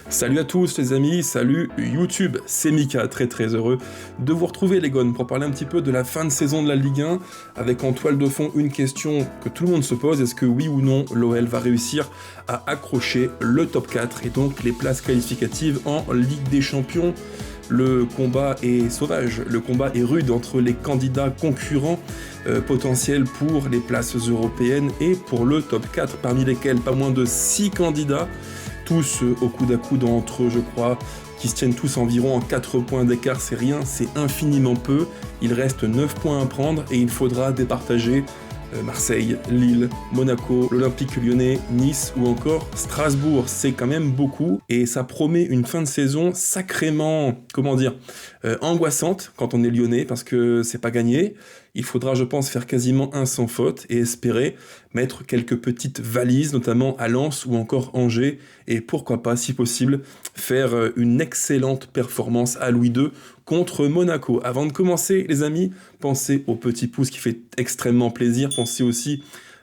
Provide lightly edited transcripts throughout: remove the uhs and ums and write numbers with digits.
Salut à tous les amis, salut YouTube, c'est Mika, très heureux de vous retrouver les gones pour parler un petit peu de la fin de saison de la Ligue 1, avec en toile de fond une question que tout le monde se pose, est-ce que oui ou non l'OL va réussir à accrocher le top 4 et donc les places qualificatives en Ligue des Champions? Le combat est sauvage, le combat est rude entre les candidats concurrents potentiels pour les places européennes et pour le top 4, parmi lesquels pas moins de 6 candidats, tous au coude à coude entre eux, je crois, qui se tiennent tous environ en 4 points d'écart, c'est rien, c'est infiniment peu. Il reste 9 points à prendre et il faudra départager Marseille, Lille, Monaco, l'Olympique Lyonnais, Nice ou encore Strasbourg. C'est quand même beaucoup et ça promet une fin de saison sacrément, angoissante quand on est lyonnais parce que c'est pas gagné. Il faudra, je pense, faire quasiment un sans faute et espérer mettre quelques petites valises, notamment à Lens ou encore Angers, et pourquoi pas, si possible, faire une excellente performance à Louis II contre Monaco. Avant de commencer, les amis, pensez au petit pouce qui fait extrêmement plaisir. Pensez aussi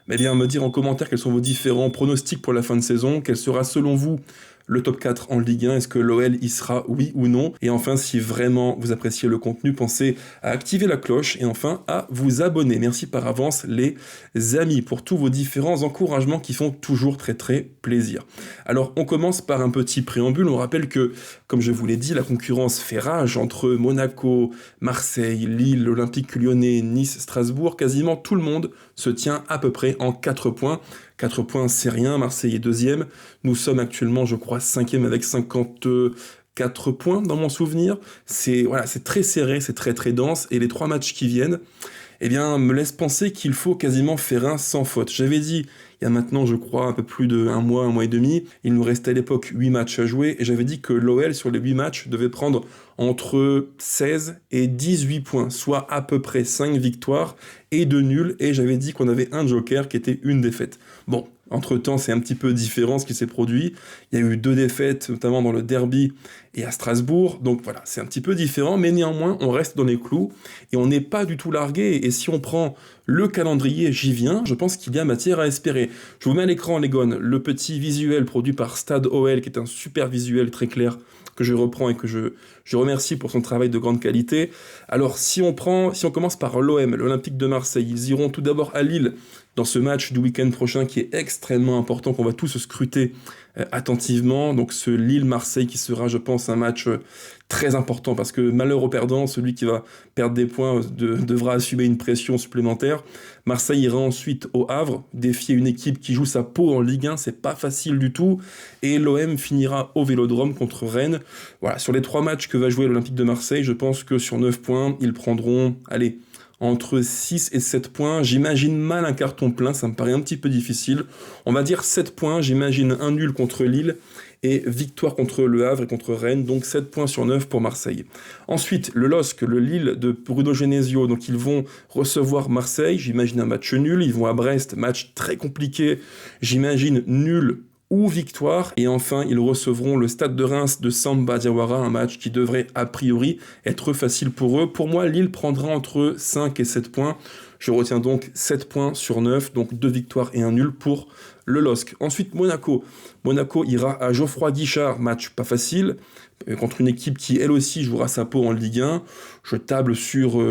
à me dire en commentaire quels sont vos différents pronostics pour la fin de saison, quel sera selon vous le top 4 en Ligue 1, est-ce que l'OL y sera, oui ou non? Et enfin, si vraiment vous appréciez le contenu, pensez à activer la cloche et enfin à vous abonner. Merci par avance les amis pour tous vos différents encouragements qui font toujours très plaisir. Alors on commence par un petit préambule, on rappelle que, comme je vous l'ai dit, la concurrence fait rage entre Monaco, Marseille, Lille, l'Olympique Lyonnais, Nice, Strasbourg, quasiment tout le monde se tient à peu près en 4 points. 4 points, c'est rien, Marseille est deuxième. Nous sommes actuellement, je crois, cinquième avec 54 points dans mon souvenir. C'est très serré, c'est très dense. Et les 3 matchs qui viennent, me laissent penser qu'il faut quasiment faire un sans faute. J'avais dit, il y a maintenant, je crois, un peu plus d'un mois et demi, il nous restait à l'époque 8 matchs à jouer, et j'avais dit que l'OL, sur les 8 matchs, devait prendre entre 16 et 18 points, soit à peu près 5 victoires et 2 nuls, et j'avais dit qu'on avait un joker qui était une défaite. Bon, entre-temps, c'est un petit peu différent ce qui s'est produit. Il y a eu 2 défaites, notamment dans le derby et à Strasbourg. Donc voilà, c'est un petit peu différent, mais néanmoins, on reste dans les clous et on n'est pas du tout largué. Et si on prend le calendrier, j'y viens, je pense qu'il y a matière à espérer. Je vous mets à l'écran, les gones, le petit visuel produit par Stade OL, qui est un super visuel très clair que je reprends et que je remercie pour son travail de grande qualité. Alors, si on commence par l'OM, l'Olympique de Marseille, ils iront tout d'abord à Lille dans ce match du week-end prochain qui est extrêmement important, qu'on va tous scruter attentivement. Donc ce Lille-Marseille qui sera, je pense, un match très important parce que malheur au perdant, celui qui va perdre des points devra assumer une pression supplémentaire. Marseille ira ensuite au Havre, défier une équipe qui joue sa peau en Ligue 1, c'est pas facile du tout. Et l'OM finira au Vélodrome contre Rennes. Voilà, sur les 3 matchs que va jouer l'Olympique de Marseille, je pense que sur 9 points, ils prendront, entre 6 et 7 points, j'imagine mal un carton plein, ça me paraît un petit peu difficile. On va dire 7 points, j'imagine un nul contre Lille et victoire contre Le Havre et contre Rennes, donc 7 points sur 9 pour Marseille. Ensuite, le LOSC, le Lille de Bruno Genesio, donc ils vont recevoir Marseille, j'imagine un match nul, ils vont à Brest, match très compliqué, j'imagine nul ou victoire, et enfin ils recevront le Stade de Reims de Samba Diawara, un match qui devrait a priori être facile pour eux. Pour moi, Lille prendra entre 5 et 7 points, je retiens donc 7 points sur 9, donc 2 victoires et un nul pour le LOSC. Ensuite, Monaco ira à Geoffroy Guichard, match pas facile, contre une équipe qui elle aussi jouera sa peau en Ligue 1. Je table sur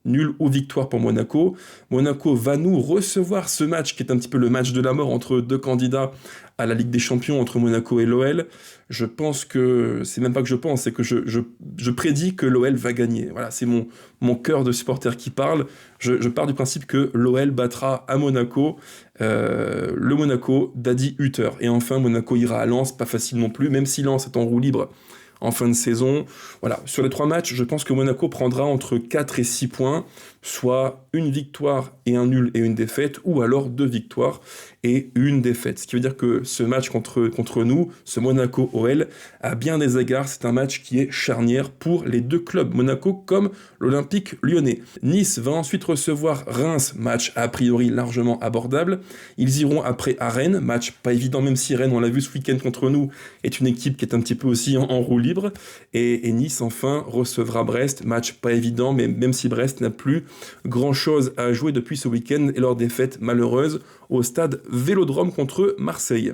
nul ou victoire pour Monaco. Monaco va nous recevoir ce match qui est un petit peu le match de la mort entre 2 candidats à la Ligue des Champions, entre Monaco et l'OL. Je pense que, c'est même pas que je pense, c'est que je prédis que l'OL va gagner. Voilà, c'est mon cœur de supporter qui parle. Je pars du principe que l'OL battra à Monaco, le Monaco d'Adi Hutter. Et enfin, Monaco ira à Lens, pas facile non plus, même si Lens est en roue libre en fin de saison. Voilà, sur les 3 matchs, je pense que Monaco prendra entre 4 et 6 points, soit une victoire et un nul et une défaite, ou alors 2 victoires et une défaite. Ce qui veut dire que ce match contre nous, ce Monaco-OL, à bien des égards, c'est un match qui est charnière pour les 2 clubs, Monaco comme l'Olympique Lyonnais. Nice va ensuite recevoir Reims, match a priori largement abordable. Ils iront après à Rennes, match pas évident, même si Rennes, on l'a vu ce week-end contre nous, est une équipe qui est un petit peu aussi en roue libre. Et Nice, enfin, recevra Brest, match pas évident, mais même si Brest n'a plus grand-chose à jouer depuis ce week-end et leur défaite malheureuse au stade Vélodrome contre Marseille.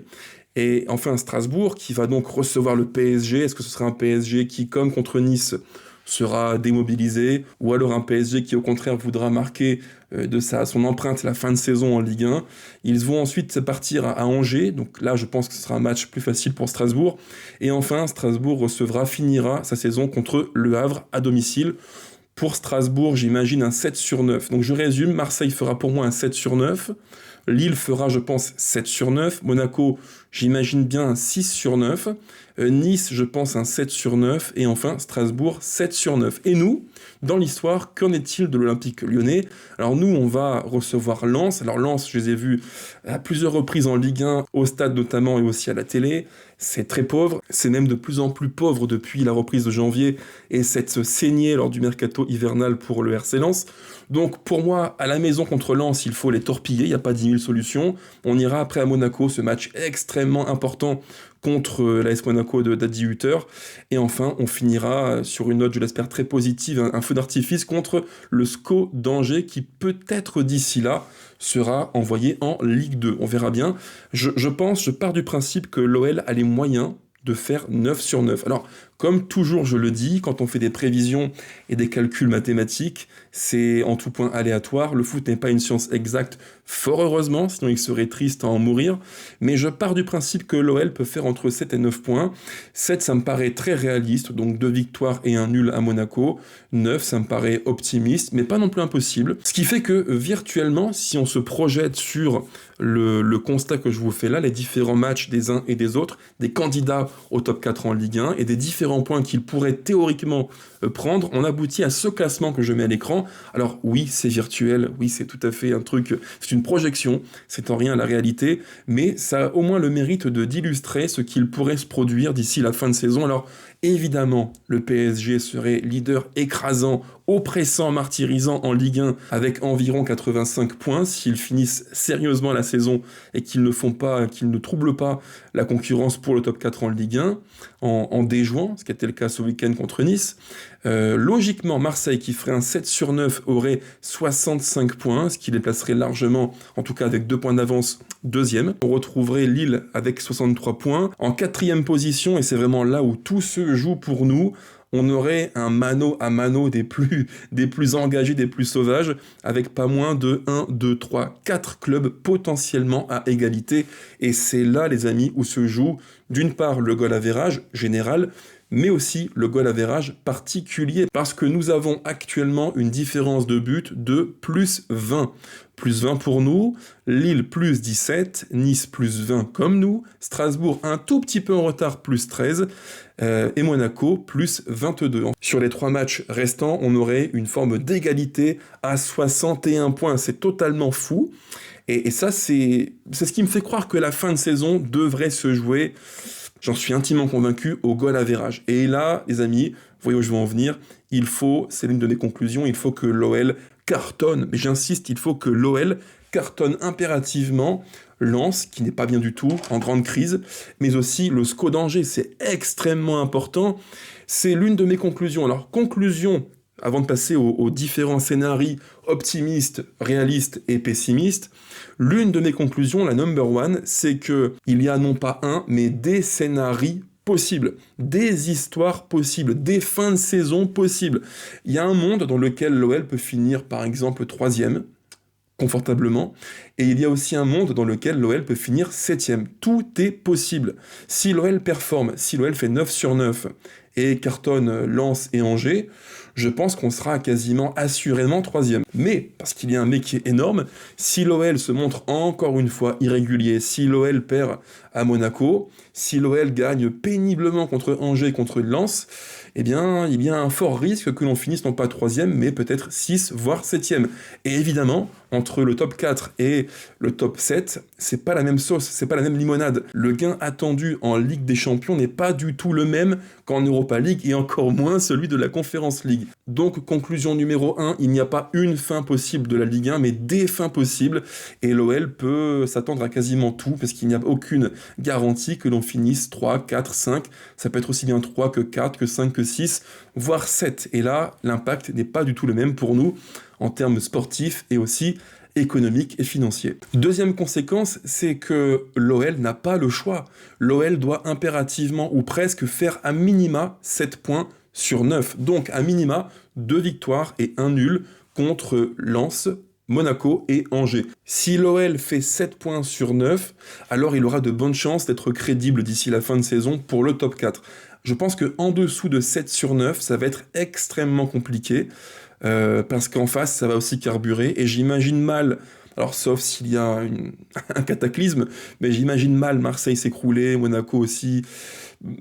Et enfin Strasbourg qui va donc recevoir le PSG. Est-ce que ce sera un PSG qui, comme contre Nice, sera démobilisé, ou alors un PSG qui au contraire voudra marquer son empreinte la fin de saison en Ligue 1. Ils vont ensuite partir à Angers, donc là je pense que ce sera un match plus facile pour Strasbourg. Et enfin Strasbourg finira sa saison contre Le Havre à domicile. Pour Strasbourg, j'imagine un 7/9. Donc je résume, Marseille fera pour moi un 7/9. Lille fera, je pense, 7/9. Monaco, j'imagine bien un 6/9. Nice, je pense, un 7/9. Et enfin, Strasbourg, 7/9. Et nous, dans l'histoire, qu'en est-il de l'Olympique Lyonnais? Alors nous, on va recevoir Lens. Alors Lens, je les ai vus à plusieurs reprises en Ligue 1, au stade notamment et aussi à la télé. C'est très pauvre. C'est même de plus en plus pauvre depuis la reprise de janvier et cette saignée lors du mercato hivernal pour le RC Lens. Donc pour moi, à la maison contre Lens, il faut les torpiller. Il n'y a pas 10 000 solutions. On ira après à Monaco, ce match extrêmement important contre l'AS Monaco d'Adi Hutter. Et enfin, on finira sur une note, je l'espère, très positive, un feu d'artifice contre le SCO d'Angers qui peut-être d'ici là sera envoyé en Ligue 2. On verra bien. Je pars du principe que l'OL a les moyens de faire 9/9. Alors, comme toujours je le dis, quand on fait des prévisions et des calculs mathématiques, c'est en tout point aléatoire. Le foot n'est pas une science exacte, fort heureusement, sinon il serait triste à en mourir. Mais je pars du principe que l'OL peut faire entre 7 et 9 points. 7, ça me paraît très réaliste, donc 2 victoires et un nul à Monaco. 9, ça me paraît optimiste, mais pas non plus impossible. Ce qui fait que virtuellement, si on se projette sur le constat que je vous fais là, les différents matchs des uns et des autres, des candidats au top 4 en Ligue 1 et des différents points qu'ils pourraient théoriquement prendre, on aboutit à ce classement que je mets à l'écran. Alors oui, c'est virtuel, oui, c'est tout à fait un truc, c'est une projection, c'est en rien la réalité, mais ça a au moins le mérite d'illustrer ce qu'il pourrait se produire d'ici la fin de saison. Alors évidemment, le PSG serait leader écrasant, oppressant, martyrisant en Ligue 1 avec environ 85 points s'ils finissent sérieusement la saison et qu'ils ne troublent pas la concurrence pour le top 4 en Ligue 1 en déjouant, ce qui était le cas ce week-end contre Nice. Logiquement, Marseille, qui ferait un 7/9, aurait 65 points, ce qui les placerait largement, en tout cas avec 2 points d'avance, deuxième. On retrouverait Lille avec 63 points. En quatrième position, et c'est vraiment là où tout se joue pour nous, on aurait un mano à mano des plus engagés, des plus sauvages, avec pas moins de 1, 2, 3, 4 clubs potentiellement à égalité. Et c'est là, les amis, où se joue, d'une part, le goal average général, mais aussi le goal average particulier, parce que nous avons actuellement une différence de but de plus 20. Plus 20 pour nous, Lille plus 17, Nice plus 20 comme nous, Strasbourg un tout petit peu en retard plus 13, et Monaco plus 22. Sur les 3 matchs restants, on aurait une forme d'égalité à 61 points, c'est totalement fou. Et ça, c'est ce qui me fait croire que la fin de saison devrait se jouer, j'en suis intimement convaincu, au goal average. Et là, les amis, vous voyez où je veux en venir, c'est l'une de mes conclusions, il faut que l'OL cartonne, mais j'insiste, il faut que l'OL cartonne impérativement Lens, qui n'est pas bien du tout, en grande crise, mais aussi le SCO d'Angers, c'est extrêmement important. C'est l'une de mes conclusions. Alors, conclusion, avant de passer aux différents scénarios optimistes, réalistes et pessimistes, l'une de mes conclusions, la number one, c'est que il y a non pas un, mais des scénarios possibles, des histoires possibles, des fins de saison possibles. Il y a un monde dans lequel l'OL peut finir par exemple 3e, confortablement, et il y a aussi un monde dans lequel l'OL peut finir 7e. Tout est possible. Si l'OL performe, si l'OL fait 9/9 et cartonne Lens et Angers, je pense qu'on sera quasiment assurément 3e. Mais, parce qu'il y a un mais qui est énorme, si l'OL se montre encore une fois irrégulier, si l'OL perd à Monaco, si l'OL gagne péniblement contre Angers et contre Lens, eh bien, il y a un fort risque que l'on finisse non pas 3e, mais peut-être 6, voire 7e. Et évidemment, entre le top 4 et le top 7, c'est pas la même sauce, c'est pas la même limonade. Le gain attendu en Ligue des Champions n'est pas du tout le même qu'en Europa League, et encore moins celui de la Conference League. Donc, conclusion numéro 1, il n'y a pas une fin possible de la Ligue 1, mais des fins possibles, et l'OL peut s'attendre à quasiment tout, parce qu'il n'y a aucune garantie que l'on finisse 3, 4, 5, ça peut être aussi bien 3 que 4, que 5, que 6, voire 7. Et là, l'impact n'est pas du tout le même pour nous, en termes sportifs et aussi économique et financier. Deuxième conséquence, c'est que l'OL n'a pas le choix. L'OL doit impérativement ou presque faire à minima 7 points sur 9. Donc à minima 2 victoires et 1 nul contre Lens, Monaco et Angers. Si l'OL fait 7 points sur 9, alors il aura de bonnes chances d'être crédible d'ici la fin de saison pour le top 4. Je pense qu'en dessous de 7 sur 9, ça va être extrêmement compliqué, parce qu'en face, ça va aussi carburer, et j'imagine mal, alors sauf s'il y a un cataclysme, mais j'imagine mal Marseille s'écrouler, Monaco aussi,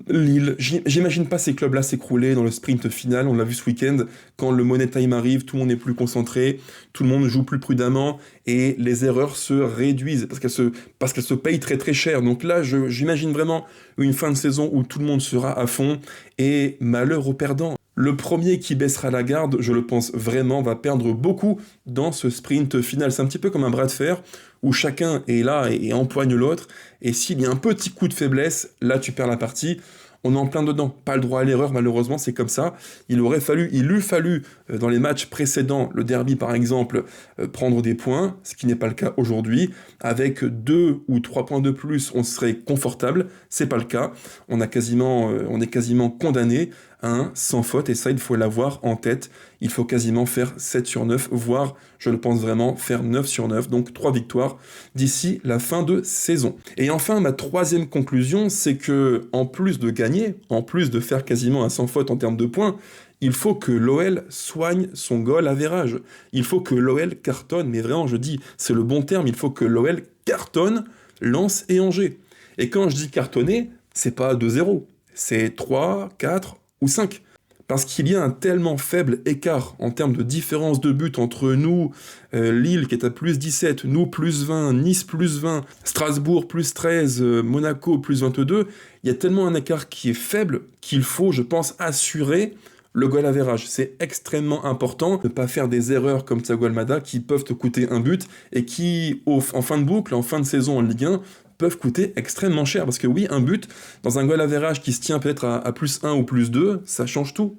Lille, j'imagine pas ces clubs-là s'écrouler dans le sprint final, on l'a vu ce week-end, quand le money time arrive, tout le monde est plus concentré, tout le monde joue plus prudemment, et les erreurs se réduisent, parce qu'elles se payent très très cher. Donc là, j'imagine vraiment une fin de saison où tout le monde sera à fond, et malheur aux perdants. Le premier qui baissera la garde, je le pense vraiment, va perdre beaucoup dans ce sprint final. C'est un petit peu comme un bras de fer, où chacun est là et empoigne l'autre, et s'il y a un petit coup de faiblesse, là tu perds la partie. On est en plein dedans, pas le droit à l'erreur malheureusement, c'est comme ça. Il eût fallu dans les matchs précédents, le derby par exemple, prendre des points, ce qui n'est pas le cas aujourd'hui. Avec 2 ou 3 points de plus, on serait confortable, c'est pas le cas. On est quasiment condamné à un sans faute, et ça il faut l'avoir en tête. Il faut quasiment faire 7 sur 9, voire, je le pense vraiment, faire 9 sur 9, donc 3 victoires d'ici la fin de saison. Et enfin, ma troisième conclusion, c'est que, en plus de gagner, en plus de faire quasiment un sans faute en termes de points, il faut que l'OL soigne son goal average. Il faut que l'OL cartonne, mais vraiment, je dis, c'est le bon terme, il faut que l'OL cartonne Lens et Angers. Et quand je dis cartonner, c'est pas 2-0, c'est 3, 4 ou 5. Parce qu'il y a un tellement faible écart en termes de différence de but entre nous, Lille qui est à plus 17, nous plus 20, Nice plus 20, Strasbourg plus 13, Monaco plus 22, il y a tellement un écart qui est faible qu'il faut, je pense, assurer le goal average. C'est extrêmement important de ne pas faire des erreurs comme Thiago Almada qui peuvent te coûter un but et qui, en fin de boucle, en fin de saison en Ligue 1, peuvent coûter extrêmement cher. Parce que oui, un but, dans un goal average qui se tient peut-être à plus 1 ou plus 2, ça change tout.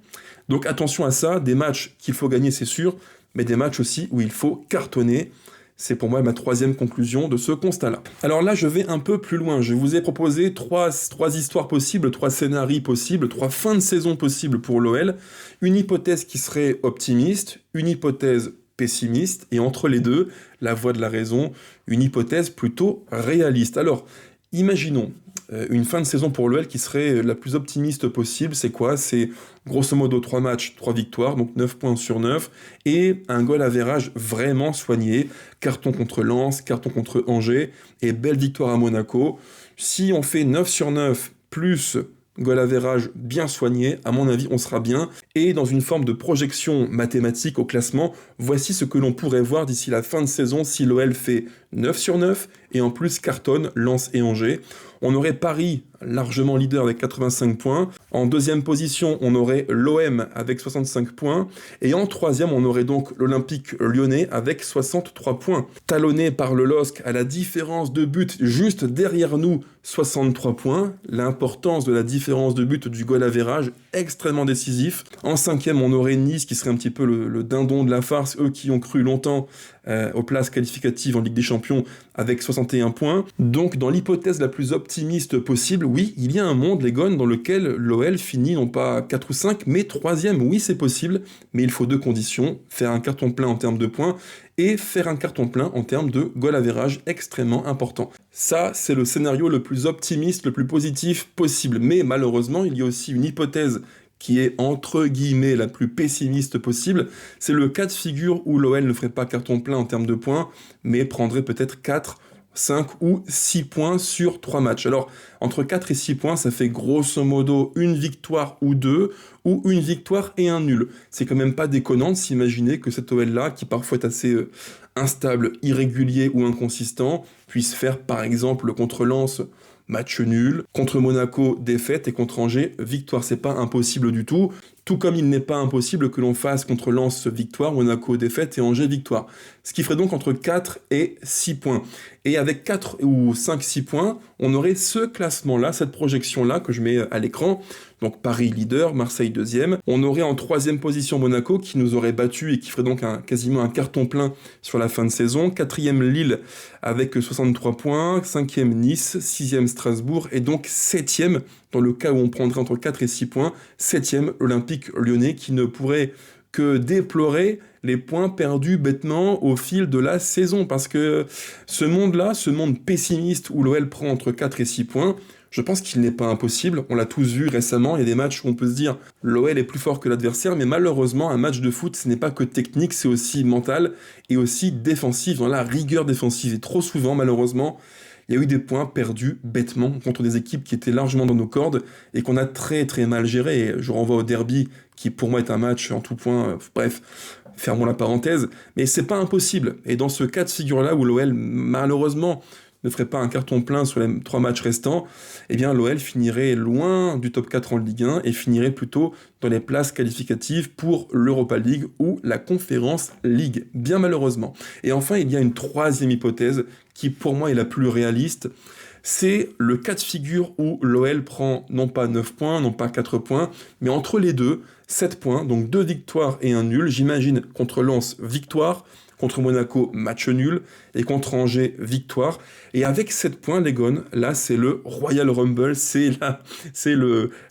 Donc attention à ça, des matchs qu'il faut gagner, c'est sûr, mais des matchs aussi où il faut cartonner. C'est pour moi ma troisième conclusion de ce constat-là. Alors là, je vais un peu plus loin. Je vous ai proposé trois histoires possibles, 3 scénarios possibles, 3 fins de saison possibles pour l'OL. Une hypothèse qui serait optimiste, une hypothèse pessimiste, et entre les deux, la voie de la raison, une hypothèse plutôt réaliste. Alors, imaginons une fin de saison pour l'OL qui serait la plus optimiste possible. C'est quoi? C'est grosso modo 3 matchs, 3 victoires, donc 9 points sur 9, et un goal average vraiment soigné, carton contre Lens, carton contre Angers, et belle victoire à Monaco. Si on fait 9 sur 9, plus goal average bien soigné, à mon avis, on sera bien. Et dans une forme de projection mathématique au classement, voici ce que l'on pourrait voir d'ici la fin de saison si l'OL fait 9 sur 9 et en plus cartonne Lens et Angers. On aurait Paris largement leader avec 85 points. En deuxième position, on aurait l'OM avec 65 points. Et en troisième, on aurait donc l'Olympique lyonnais avec 63 points. Talonné par le LOSC à la différence de but juste derrière nous, 63 points. L'importance de la différence de but du goal average, extrêmement décisif. En cinquième, on aurait Nice qui serait un petit peu le dindon de la farce, eux qui ont cru longtemps aux places qualificatives en Ligue des Champions avec 61 points. Donc dans l'hypothèse la plus optimiste possible, oui, il y a un monde, les Gones, dans lequel l'OL finit non pas 4 ou 5, mais 3e. Oui, c'est possible, mais il faut 2 conditions, faire un carton plein en termes de points et faire un carton plein en termes de goal average extrêmement important. Ça, c'est le scénario le plus optimiste, le plus positif possible. Mais malheureusement, il y a aussi une hypothèse qui est entre guillemets la plus pessimiste possible, c'est le cas de figure où l'OL ne ferait pas carton plein en termes de points, mais prendrait peut-être 4, 5 ou 6 points sur 3 matchs. Alors, entre 4 et 6 points, ça fait grosso modo une victoire ou 2, ou une victoire et un nul. C'est quand même pas déconnant de s'imaginer que cet OL-là, qui parfois est assez instable, irrégulier ou inconsistant, puisse faire par exemple contre Lens match nul, contre Monaco défaite et contre Angers victoire. C'est pas impossible du tout, tout comme il n'est pas impossible que l'on fasse contre Lens victoire, Monaco défaite et Angers victoire. Ce qui ferait donc entre 4 et 6 points. Et avec 4 ou 5-6 points, on aurait ce classement-là, cette projection-là que je mets à l'écran. Donc Paris leader, Marseille deuxième. On aurait en troisième position Monaco qui nous aurait battu et qui ferait donc quasiment un carton plein sur la fin de saison. Quatrième Lille avec 63 points. Cinquième Nice, sixième Strasbourg et donc septième, dans le cas où on prendrait entre 4 et 6 points, septième Olympique Lyonnais qui ne pourrait que déplorer les points perdus bêtement au fil de la saison. Parce que ce monde-là, ce monde pessimiste où l'OL prend entre 4 et 6 points, je pense qu'il n'est pas impossible. On l'a tous vu récemment, il y a des matchs où on peut se dire l'OL est plus fort que l'adversaire, mais malheureusement, un match de foot, ce n'est pas que technique, c'est aussi mental et aussi défensif, dans la rigueur défensive. Et trop souvent, malheureusement, il y a eu des points perdus bêtement contre des équipes qui étaient largement dans nos cordes et qu'on a très très mal géré. Et je renvoie au derby, qui pour moi est un match en tout point, bref, fermons la parenthèse, mais c'est pas impossible. Et dans ce cas de figure-là où l'OL, malheureusement, ne ferait pas un carton plein sur les 3 matchs restants, eh bien l'OL finirait loin du top 4 en Ligue 1 et finirait plutôt dans les places qualificatives pour l'Europa League ou la Conference League, bien malheureusement. Et enfin, il y a une troisième hypothèse qui pour moi est la plus réaliste, c'est le cas de figure où l'OL prend non pas 9 points, non pas 4 points, mais entre les deux, 7 points, donc 2 victoires et un nul. J'imagine contre Lens, victoire, contre Monaco, match nul, et contre Angers, victoire. Et avec 7 points, les Gones, là, c'est le Royal Rumble, c'est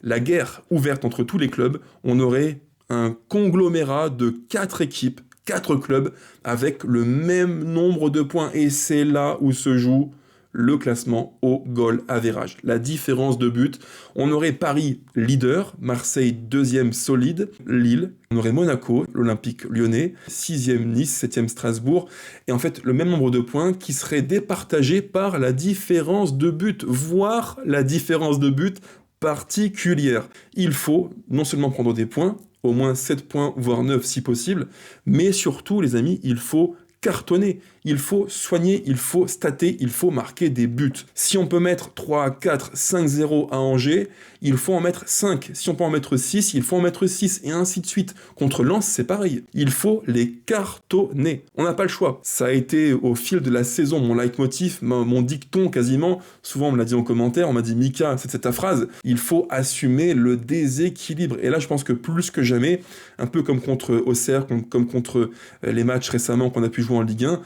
la guerre ouverte entre tous les clubs. On aurait un conglomérat de 4 équipes, 4 clubs, avec le même nombre de points. Et c'est là où se joue le classement au goal average. La différence de but, on aurait Paris leader, Marseille deuxième solide, Lille, on aurait Monaco, l'Olympique Lyonnais, 6e Nice, 7e Strasbourg, et en fait le même nombre de points qui serait départagé par la différence de but, voire la différence de but particulière. Il faut non seulement prendre des points, au moins 7 points, voire 9 si possible, mais surtout les amis, il faut cartonner, il faut soigner, il faut stater, il faut marquer des buts. Si on peut mettre 3, 4, 5-0 à Angers, il faut en mettre 5. Si on peut en mettre 6, il faut en mettre 6, et ainsi de suite. Contre Lens, c'est pareil. Il faut les cartonner. On n'a pas le choix. Ça a été au fil de la saison mon leitmotiv, mon dicton quasiment. Souvent on me l'a dit en commentaire, on m'a dit Mika, c'est ta phrase. Il faut assumer le déséquilibre. Et là je pense que plus que jamais, un peu comme contre Auxerre, comme contre les matchs récemment qu'on a pu jouer en Ligue 1,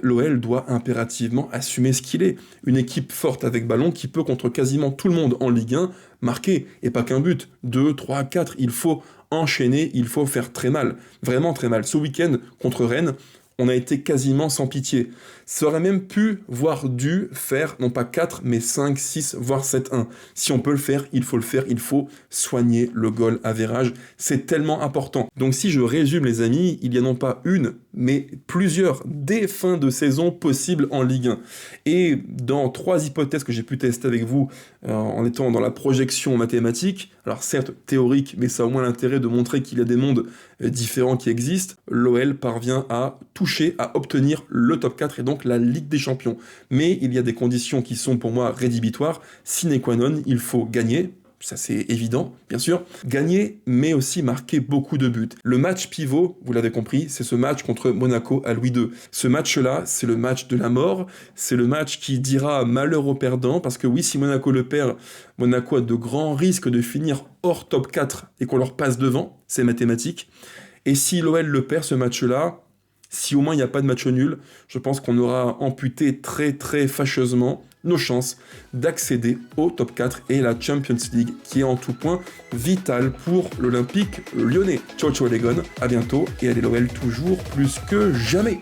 l'OL doit impérativement assumer ce qu'il est. Une équipe forte avec ballon qui peut contre quasiment tout le monde en Ligue 1 marquer, et pas qu'un but, 2, 3, 4, il faut enchaîner, il faut faire très mal, vraiment très mal. Ce week-end contre Rennes, on a été quasiment sans pitié. Ça aurait même pu, voire dû faire, non pas 4, mais 5, 6, voire 7-1. Si on peut le faire, il faut soigner le goal average, c'est tellement important. Donc si je résume les amis, il y a non pas une, mais plusieurs des fins de saison possibles en Ligue 1. Et dans 3 hypothèses que j'ai pu tester avec vous, en étant dans la projection mathématique, alors certes théorique, mais ça a au moins l'intérêt de montrer qu'il y a des mondes différents qui existent, l'OL parvient à toucher, à obtenir le top 4 et donc la Ligue des Champions. Mais il y a des conditions qui sont pour moi rédhibitoires, sine qua non, il faut gagner, ça c'est évident, bien sûr, gagner, mais aussi marquer beaucoup de buts. Le match pivot, vous l'avez compris, c'est ce match contre Monaco à Louis II. Ce match-là, c'est le match de la mort, c'est le match qui dira malheur aux perdants, parce que oui, si Monaco le perd, Monaco a de grands risques de finir hors top 4 et qu'on leur passe devant, c'est mathématique. Et si l'OL le perd, ce match-là, si au moins il n'y a pas de match nul, je pense qu'on aura amputé très très fâcheusement nos chances d'accéder au top 4 et la Champions League qui est en tout point vitale pour l'Olympique Lyonnais. Ciao ciao les gones, à bientôt et allez l'OL toujours plus que jamais.